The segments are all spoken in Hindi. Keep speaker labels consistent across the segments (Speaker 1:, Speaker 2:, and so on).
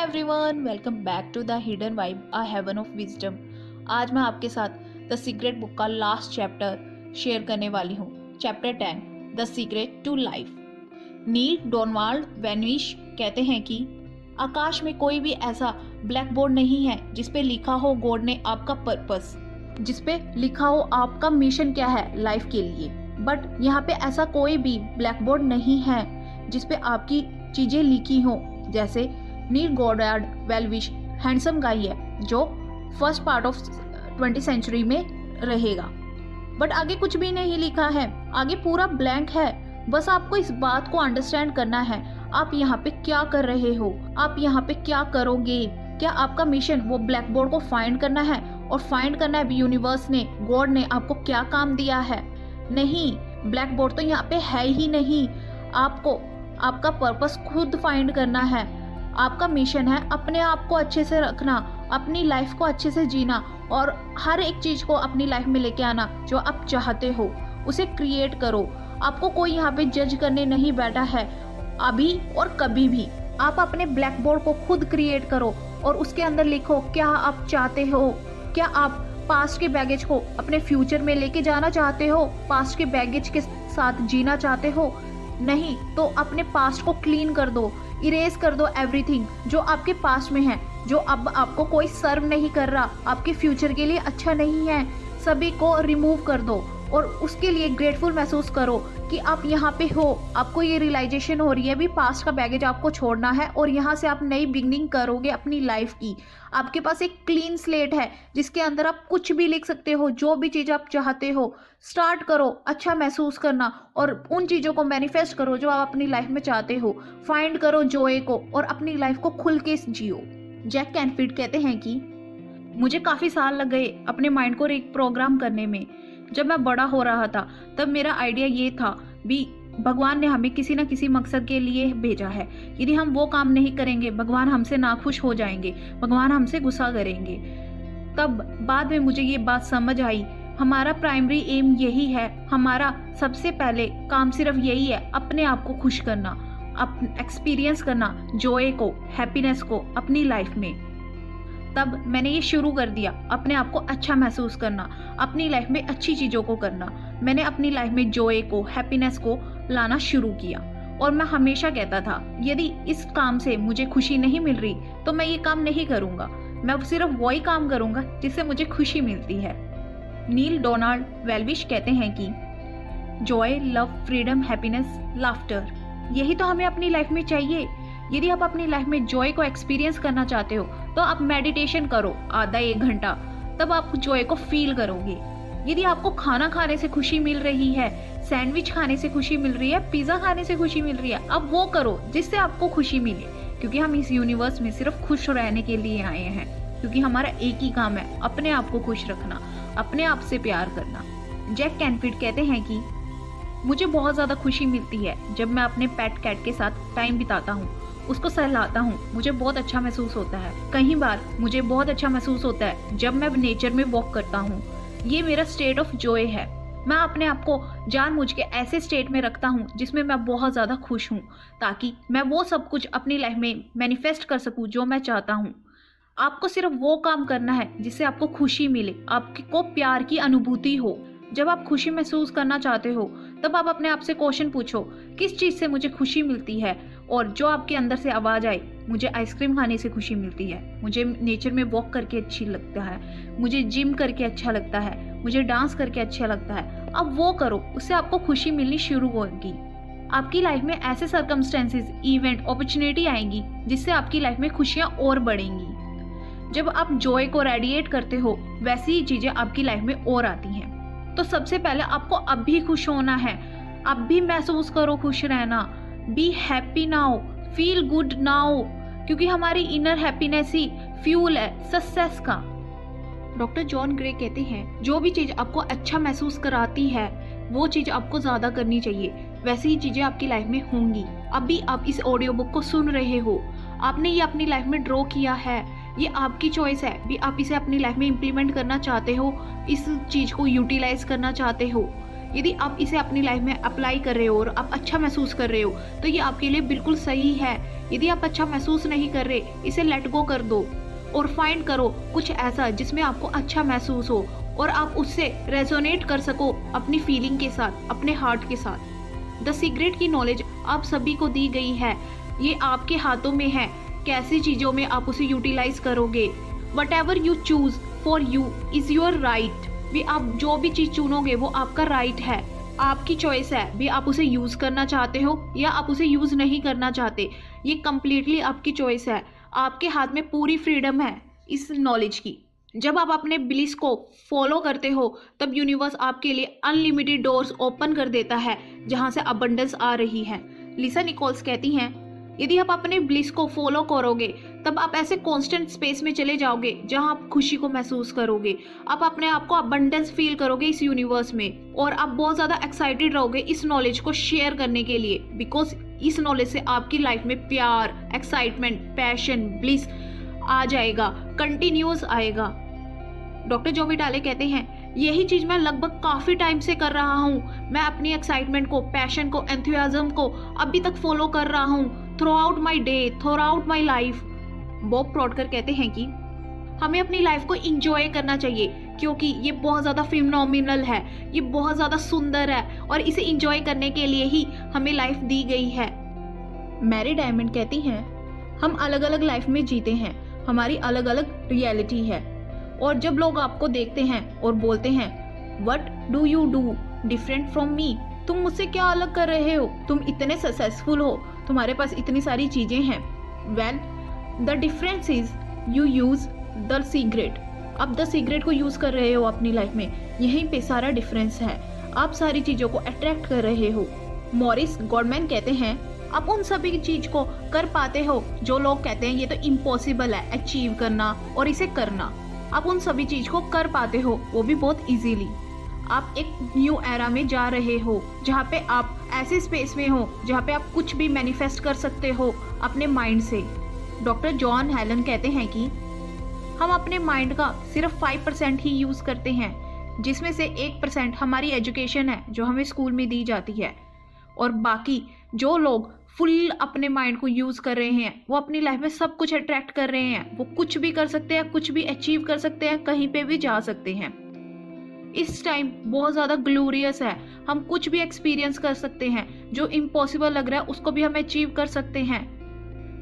Speaker 1: Hi everyone, welcome back to the hidden vibe a haven of wisdom. आज मैं आपके साथ द सीक्रेट बुक का लास्ट चैप्टर शेयर करने वाली हूँ। Chapter 10 the secret to life. Neale Donald वेनविश कहते हैं कि आकाश में कोई भी ऐसा ब्लैक बोर्ड नहीं है जिस पे लिखा हो गॉड ने आपका पर्पस, जिस पे लिखा हो आपका मिशन क्या है लाइफ के लिए। बट यहाँ पे ऐसा कोई भी ब्लैक बोर्ड नहीं है जिस पे आपकी चीजें लिखी हो। जैसे नील गॉडार्ड वेलविश हैंडसम गाय है जो first part of 20th century में रहेगा, बट आगे कुछ भी नहीं लिखा है, आगे पूरा ब्लैंक है। बस आपको इस बात को अंडरस्टैंड करना है, आप यहाँ पे क्या कर रहे हो, आप यहाँ पे क्या करोगे। क्या आपका मिशन वो ब्लैक बोर्ड को फाइंड करना है, और फाइंड करना है यूनिवर्स ने, गॉड ने आपको क्या काम दिया है? नहीं, ब्लैक बोर्ड तो यहाँ पे है ही नहीं। आपको आपका पर्पस खुद फाइंड करना है। आपका मिशन है अपने आप को अच्छे से रखना, अपनी लाइफ को अच्छे से जीना, और हर एक चीज को अपनी लाइफ में लेके आना जो आप चाहते हो, उसे क्रिएट करो। आपको कोई यहाँ पे जज करने नहीं बैठा है अभी और कभी भी। आप अपने ब्लैक बोर्ड को खुद क्रिएट करो और उसके अंदर लिखो क्या आप चाहते हो। क्या आप पास्ट के बैगेज को अपने फ्यूचर में लेके जाना चाहते हो, पास्ट के बैगेज के साथ जीना चाहते हो? नहीं तो अपने पास्ट को क्लीन कर दो, इरेज कर दो एवरीथिंग जो आपके पास्ट में है, जो अब आपको कोई सर्व नहीं कर रहा, आपके फ्यूचर के लिए अच्छा नहीं है, सभी को रिमूव कर दो। और उसके लिए ग्रेटफुल महसूस करो कि आप यहाँ पे हो। आपको ये रियलाइजेशन हो रही है भी पास्ट का बैगेज आपको छोड़ना है और यहाँ से आप नई बिगनिंग करोगे अपनी लाइफ की। आपके पास एक क्लीन स्लेट है जिसके अंदर आप कुछ भी लिख सकते हो, जो भी चीज़ आप चाहते हो। स्टार्ट करो अच्छा महसूस करना और उन चीज़ों को मैनिफेस्ट करो जो आप अपनी लाइफ में चाहते हो। फाइंड करो जॉय को और अपनी लाइफ को खुल के जियो। जैक कैनफील्ड कहते हैं कि मुझे काफ़ी साल लग गए अपने माइंड को रिप्रोग्राम करने में। जब मैं बड़ा हो रहा था तब मेरा आइडिया ये था भी भगवान ने हमें किसी न किसी मकसद के लिए भेजा है। यदि हम वो काम नहीं करेंगे भगवान हमसे नाखुश हो जाएंगे, भगवान हमसे गुस्सा करेंगे। तब बाद में मुझे ये बात समझ आई, हमारा प्राइमरी एम यही है, हमारा सबसे पहले काम सिर्फ यही है, अपने आप को खुश करना, एक्सपीरियंस करना जॉय को, हैप्पीनेस को अपनी लाइफ में। तब मैंने ये शुरू कर दिया अपने आप को अच्छा महसूस करना, अपनी लाइफ में अच्छी चीज़ों को करना। मैंने अपनी लाइफ में जॉय को, हैप्पीनेस को लाना शुरू किया। और मैं हमेशा कहता था यदि इस काम से मुझे खुशी नहीं मिल रही तो मैं ये काम नहीं करूँगा, मैं सिर्फ वही काम करूँगा जिससे मुझे खुशी मिलती है। नील डोनाल्ड वेलविश कहते हैं कि Joy, love, freedom, happiness, laughter, यही तो हमें अपनी लाइफ में चाहिए। यदि आप अपनी लाइफ में जॉय को एक्सपीरियंस करना चाहते हो तो आप मेडिटेशन करो आधा 1 घंटा, तब आप जॉय को फील करोगे। यदि आपको खाना खाने से खुशी मिल रही है, सैंडविच खाने से खुशी मिल रही है, पिज्ज़ा खाने से खुशी मिल रही है, अब वो करो जिससे आपको खुशी मिले। क्योंकि हम इस यूनिवर्स में सिर्फ खुश रहने के लिए आए हैं, क्योंकि हमारा एक ही काम है, अपने आप को खुश रखना, अपने आप से प्यार करना। जैक कैनफील्ड कहते हैं कि मुझे बहुत ज़्यादा खुशी मिलती है जब मैं अपने पेट कैट के साथ टाइम बिताता हूँ, उसको सहलाता हूँ, मुझे बहुत अच्छा महसूस होता है। कई बार मुझे बहुत अच्छा महसूस होता है जब मैं नेचर में वॉक करता हूँ। ये मेरा स्टेट ऑफ जॉय है। मैं अपने आप को जानबूझ के ऐसे स्टेट में रखता हूँ जिसमें मैं बहुत ज़्यादा खुश हूँ, ताकि मैं वो सब कुछ अपनी लाइफ में मैनिफेस्ट कर सकूँ जो मैं चाहता हूँ। आपको सिर्फ वो काम करना है जिससे आपको खुशी मिले, आपको प्यार की अनुभूति हो। जब आप खुशी महसूस करना चाहते हो तब आप अपने आप से क्वेश्चन पूछो किस चीज़ से मुझे खुशी मिलती है, और जो आपके अंदर से आवाज़ आए, मुझे आइसक्रीम खाने से खुशी मिलती है, मुझे नेचर में वॉक करके अच्छी लगता है, मुझे जिम करके अच्छा लगता है, मुझे डांस करके अच्छा लगता है, अब वो करो, उससे आपको खुशी मिलनी शुरू होगी। आपकी लाइफ में ऐसे सर्कमस्टेंसेस, इवेंट, अपॉर्चुनिटी आएंगी जिससे आपकी लाइफ में खुशियाँ और बढ़ेंगी। जब आप जॉय को रेडिएट करते हो वैसी ही चीज़ें आपकी लाइफ में और आती हैं। तो सबसे पहले आपको अब भी खुश होना है, अब भी महसूस करो खुश रहना। Be happy now, feel good now, क्योंकि हमारी इनर हैप्पीनेस ही फ्यूल है सक्सेस का। डॉक्टर जॉन ग्रे कहते हैं जो भी चीज़ आपको अच्छा महसूस कराती है वो चीज़ आपको ज़्यादा करनी चाहिए, वैसी ही चीज़ें आपकी लाइफ में होंगी। अभी आप इस ऑडियो बुक को सुन रहे हो, आपने ये अपनी लाइफ में ड्रॉ किया है, ये आपकी चॉइस है भी आप इसे अपनी लाइफ में इम्प्लीमेंट करना चाहते हो, इस चीज़ को यूटिलाइज करना चाहते हो, यदि आप इसे अपनी लाइफ में अप्लाई कर रहे हो और आप अच्छा महसूस कर रहे हो तो ये आपके लिए बिल्कुल सही है। यदि आप अच्छा महसूस नहीं कर रहे, इसे लेट गो कर दो और फाइंड करो कुछ ऐसा जिसमें आपको अच्छा महसूस हो और आप उससे रेजोनेट कर सको अपनी फीलिंग के साथ, अपने हार्ट के साथ। द सीक्रेट की नॉलेज आप सभी को दी गई है, ये आपके हाथों में है कैसी चीज़ों में आप उसे यूटिलाइज करोगे। What ever you choose for you is your right. भी आप जो भी चीज़ चुनोगे वो आपका राइट है, आपकी चॉइस है। भी आप उसे यूज़ करना चाहते हो या आप उसे यूज़ नहीं करना चाहते, ये कम्प्लीटली आपकी चॉइस है। आपके हाथ में पूरी फ्रीडम है इस नॉलेज की। जब आप अपने ब्लिस को फॉलो करते हो तब यूनिवर्स आपके लिए अनलिमिटेड डोर्स ओपन कर देता है जहाँ से अबंडेंस आ रही है। लिसा निकोल्स कहती हैं, यदि आप अपने ब्लिस को फॉलो करोगे तब आप ऐसे कांस्टेंट स्पेस में चले जाओगे जहां आप खुशी को महसूस करोगे। आप अपने आप को अबंडेंस फील करोगे इस यूनिवर्स में और आप बहुत ज़्यादा एक्साइटेड रहोगे इस नॉलेज को शेयर करने के लिए। बिकॉज इस नॉलेज से आपकी लाइफ में प्यार, एक्साइटमेंट, पैशन, ब्लिस आ जाएगा, कंटिन्यूस आएगा। डॉक्टर जो विटाले कहते हैं, यही चीज़ मैं लगभग काफ़ी टाइम से कर रहा हूँ। मैं अपनी एक्साइटमेंट को, पैशन को, एंथुसियाज्म को अभी तक फॉलो कर रहा हूँ throughout my day, throughout my life. Bob Proctor कहते हैं कि हमें अपनी लाइफ को इंजॉय करना चाहिए क्योंकि ये बहुत ज़्यादा फिनोमिनल है, ये बहुत ज़्यादा सुंदर है और इसे इंजॉय करने के लिए ही हमें लाइफ दी गई है। मैरी डायमंड कहती हैं, हम अलग अलग लाइफ में जीते हैं, हमारी अलग अलग रियलिटी है और जब लोग आपको देखते हैं और बोलते हैं what do you do different from me, तुम मुझसे क्या अलग कर रहे हो, तुम इतने सक्सेसफुल हो, तुम्हारे पास इतनी सारी चीज़ें हैं। Well the difference is you use the secret. आप द सीक्रेट को यूज़ कर रहे हो अपनी लाइफ में, यहीं पे सारा डिफरेंस है। आप सारी चीज़ों को अट्रैक्ट कर रहे हो। मॉरिस गॉडमैन कहते हैं, आप उन सभी चीज़ को कर पाते हो जो लोग कहते हैं ये तो इम्पॉसिबल है अचीव करना और इसे करना। आप उन सभी चीज़ को कर पाते हो, वो भी बहुत इजीली। आप एक न्यू एरा में जा रहे हो जहाँ पे आप ऐसे स्पेस में हो जहाँ पे आप कुछ भी मैनिफेस्ट कर सकते हो अपने माइंड से। डॉक्टर जॉन हेलन कहते हैं कि हम अपने माइंड का सिर्फ 5% ही यूज़ करते हैं, जिसमें से 1% हमारी एजुकेशन है जो हमें स्कूल में दी जाती है, और बाकी जो लोग फुल अपने माइंड को यूज़ कर रहे हैं वो अपनी लाइफ में सब कुछ अट्रैक्ट कर रहे हैं। वो कुछ भी कर सकते हैं, कुछ भी अचीव कर सकते हैं, कहीं पे भी जा सकते हैं। इस टाइम बहुत ज़्यादा ग्लोरियस है, हम कुछ भी एक्सपीरियंस कर सकते हैं, जो इम्पॉसिबल लग रहा है उसको भी हम अचीव कर सकते हैं।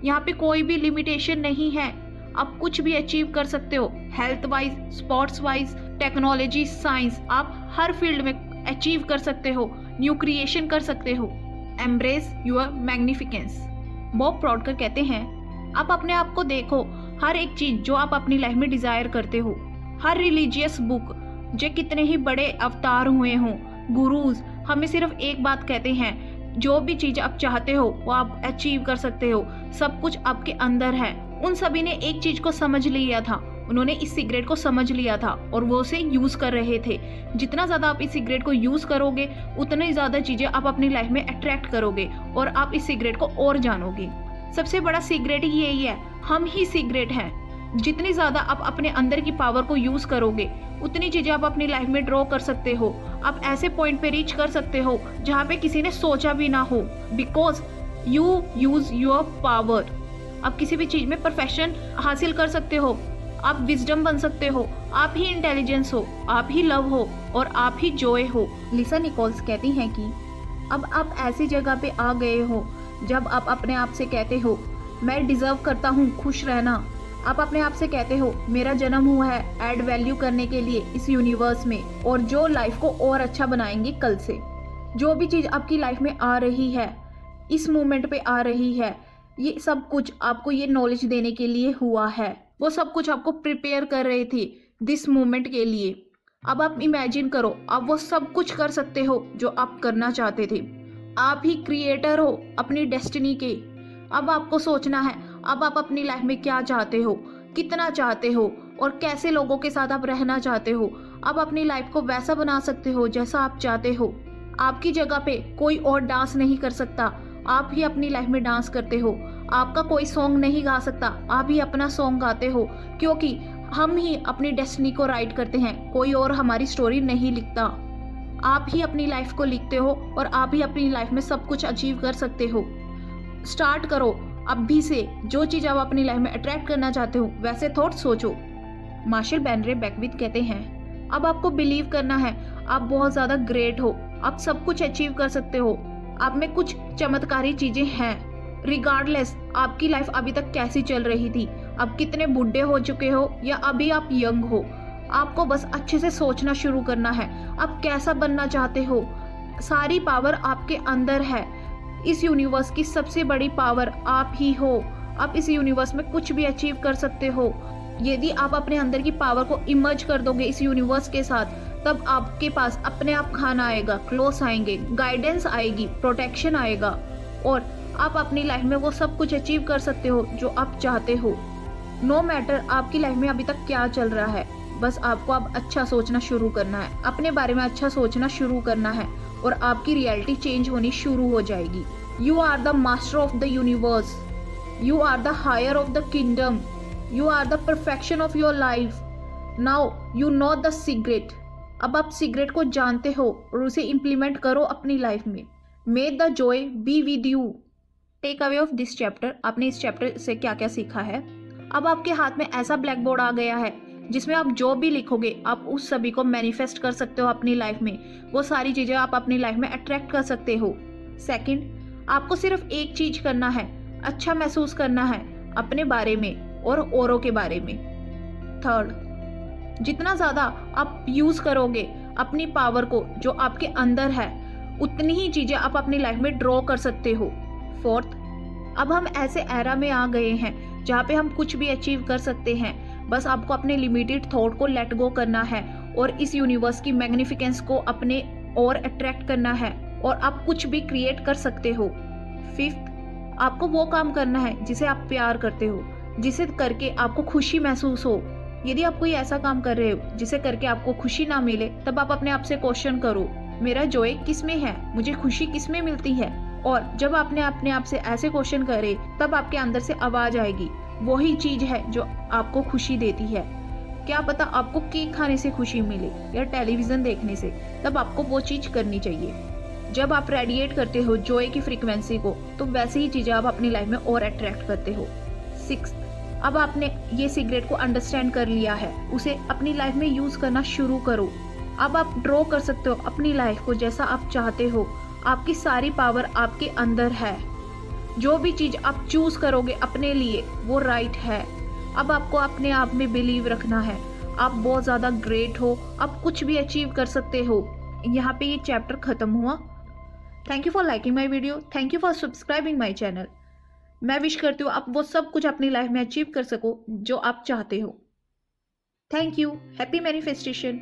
Speaker 1: यहाँ पे कोई भी लिमिटेशन नहीं है, आप कुछ भी अचीव कर सकते हो। Health wise, sports wise, technology, science, आप हर फील्ड में अचीव कर सकते हो, न्यू क्रिएशन कर सकते हो। Embrace your magnificence. Bob Proctor कहते हैं, आप अपने आप को देखो, हर एक चीज़ जो आप अपनी लाइफ में डिज़ायर करते हो, हर रिलीजियस बुक, जो कितने ही बड़े अवतार हुए हों, गुरुज हमें सिर्फ एक बात कहते हैं, जो भी चीज़ आप चाहते हो वो आप अचीव कर सकते हो, सब कुछ आपके अंदर है। उन सभी ने एक चीज़ को समझ लिया था, उन्होंने इस सिगरेट को समझ लिया था और वो उसे यूज़ कर रहे थे। जितना ज़्यादा आप इस सिगरेट को यूज़ करोगे उतनी ज़्यादा चीज़ें आप अपनी लाइफ में अट्रैक्ट करोगे और आप इस सिगरेट को और जानोगे। सबसे बड़ा सिगरेट ही यही है, हम ही सिगरेट हैं। जितनी ज़्यादा आप अपने अंदर की पावर को यूज़ करोगे उतनी चीज़ें आप अपनी लाइफ में ड्रॉ कर सकते हो। आप ऐसे पॉइंट पे रीच कर सकते हो जहाँ पे किसी ने सोचा भी ना हो, because you use your power. आप किसी भी चीज़ में परफेक्शन हासिल कर सकते हो, आप विजडम बन सकते हो, आप ही इंटेलिजेंस हो, आप ही लव हो और आप ही जॉय हो। लिसा निकोल्स कहती हैं कि अब आप ऐसी जगह पे आ गए हो जब आप अपने आप से कहते हो मैं डिज़र्व करता हूँ खुश रहना। आप अपने आप से कहते हो मेरा जन्म हुआ है ऐड वैल्यू करने के लिए इस यूनिवर्स में, और जो लाइफ को और अच्छा बनाएंगे कल से। जो भी चीज़ आपकी लाइफ में आ रही है, इस मोमेंट पे आ रही है, ये सब कुछ आपको ये नॉलेज देने के लिए हुआ है। वो सब कुछ आपको प्रिपेयर कर रहे थे दिस मोमेंट के लिए। अब आप इमेजिन करो, आप वो सब कुछ कर सकते हो जो आप करना चाहते थे। आप ही क्रिएटर हो अपनी डेस्टिनी के। अब आपको सोचना है अब आप अपनी लाइफ में क्या चाहते हो, कितना चाहते हो और कैसे लोगों के साथ आप रहना चाहते हो। आप अपनी लाइफ को वैसा बना सकते हो जैसा आप चाहते हो। आपकी जगह पे कोई और डांस नहीं कर सकता, आप ही अपनी लाइफ में डांस करते हो। आपका कोई सॉन्ग नहीं गा सकता, आप ही अपना सॉन्ग गाते हो, क्योंकि हम ही अपनी डेस्टिनी को राइट करते हैं, कोई और हमारी स्टोरी नहीं लिखता। आप ही अपनी लाइफ को लिखते हो और आप ही अपनी लाइफ में सब कुछ अचीव कर सकते हो। स्टार्ट करो अभी से। जो चीज़ आप अपनी लाइफ में अट्रैक्ट करना चाहते हो वैसे थॉट सोचो। मार्शल बेनरे बेकविथ कहते हैं, अब आपको बिलीव करना है, आप बहुत ज़्यादा ग्रेट हो, आप सब कुछ अचीव कर सकते हो, आप में कुछ चमत्कारी चीज़ें हैं। रिगार्डलेस आपकी लाइफ अभी तक कैसी चल रही थी, अब कितने बूढ़े हो चुके हो या अभी आप यंग हो, आपको बस अच्छे से सोचना शुरू करना है। आप कैसा बनना चाहते हो, सारी पावर आपके अंदर है। इस यूनिवर्स की सबसे बड़ी पावर आप ही हो। आप इस यूनिवर्स में कुछ भी अचीव कर सकते हो। यदि आप अपने अंदर की पावर को इमर्ज कर दोगे इस यूनिवर्स के साथ, तब आपके पास अपने आप खाना आएगा, क्लोथ आएंगे, गाइडेंस आएगी, प्रोटेक्शन आएगा और आप अपनी लाइफ में वो सब कुछ अचीव कर सकते हो जो आप चाहते हो। नो मैटर आपकी लाइफ में अभी तक क्या चल रहा है, बस आपको अब अच्छा सोचना शुरू करना है, अपने बारे में अच्छा सोचना शुरू करना है और आपकी रियलिटी चेंज होनी शुरू हो जाएगी। You are the master of the universe, you are the higher of the kingdom, you are the perfection of your life. Now you know the secret. अब आप सीक्रेट को जानते हो और उसे इम्प्लीमेंट करो अपनी लाइफ में। May the joy be with you. Take away of this chapter. आपने इस चैप्टर से क्या क्या सीखा है? अब आपके हाथ में ऐसा ब्लैक बोर्ड आ गया है जिसमें आप जो भी लिखोगे आप उस सभी को मैनिफेस्ट कर सकते हो अपनी लाइफ में। वो सारी चीज़ें आप अपनी लाइफ में अट्रैक्ट कर सकते हो। सेकंड, आपको सिर्फ एक चीज करना है, अच्छा महसूस करना है अपने बारे में और औरों के बारे में। थर्ड, जितना ज़्यादा आप यूज़ करोगे अपनी पावर को जो आपके अंदर है, उतनी ही चीज़ें आप अपनी लाइफ में ड्रॉ कर सकते हो। फोर्थ, अब हम ऐसे एरा में आ गए हैं जहाँ पे हम कुछ भी अचीव कर सकते हैं। बस आपको अपने लिमिटेड थॉट को लेट गो करना है और इस यूनिवर्स की मैग्निफिकेंस को अपने और अट्रैक्ट करना है और आप कुछ भी क्रिएट कर सकते हो। फिफ्थ, आपको वो काम करना है जिसे आप प्यार करते हो, जिसे करके आपको खुशी महसूस हो। यदि आप कोई ऐसा काम कर रहे हो जिसे करके आपको खुशी ना मिले, तब आप अपने आप से क्वेश्चन करो, मेरा जॉय किस में है, मुझे खुशी किस में मिलती है। और जब आपने अपने आप से ऐसे क्वेश्चन करे, तब आपके अंदर से आवाज आएगी, वही चीज है जो आपको खुशी देती है। क्या पता आपको केक खाने से खुशी मिले या टेलीविजन देखने से, तब आपको वो चीज करनी चाहिए। जब आप रेडिएट करते हो जॉय की फ्रीक्वेंसी को, तो वैसी ही चीजें आप अपनी लाइफ में और अट्रैक्ट करते हो। सिक्स्थ, अब आपने ये सीक्रेट को अंडरस्टैंड कर लिया है, उसे अपनी लाइफ में यूज करना शुरू करो। अब आप ड्रॉ कर सकते हो अपनी लाइफ को जैसा आप चाहते हो। आपकी सारी पावर आपके अंदर है। जो भी चीज आप चूज करोगे अपने लिए वो राइट है। अब आपको अपने आप में बिलीव रखना है। आप बहुत ज्यादा ग्रेट हो, आप कुछ भी अचीव कर सकते हो। यहाँ पे ये चैप्टर खत्म हुआ। Thank you for liking my video, thank you for subscribing my channel. मैं विश करती हूँ आप वो सब कुछ अपनी लाइफ में अचीव कर सको जो आप चाहते हो। Thank you. Happy manifestation.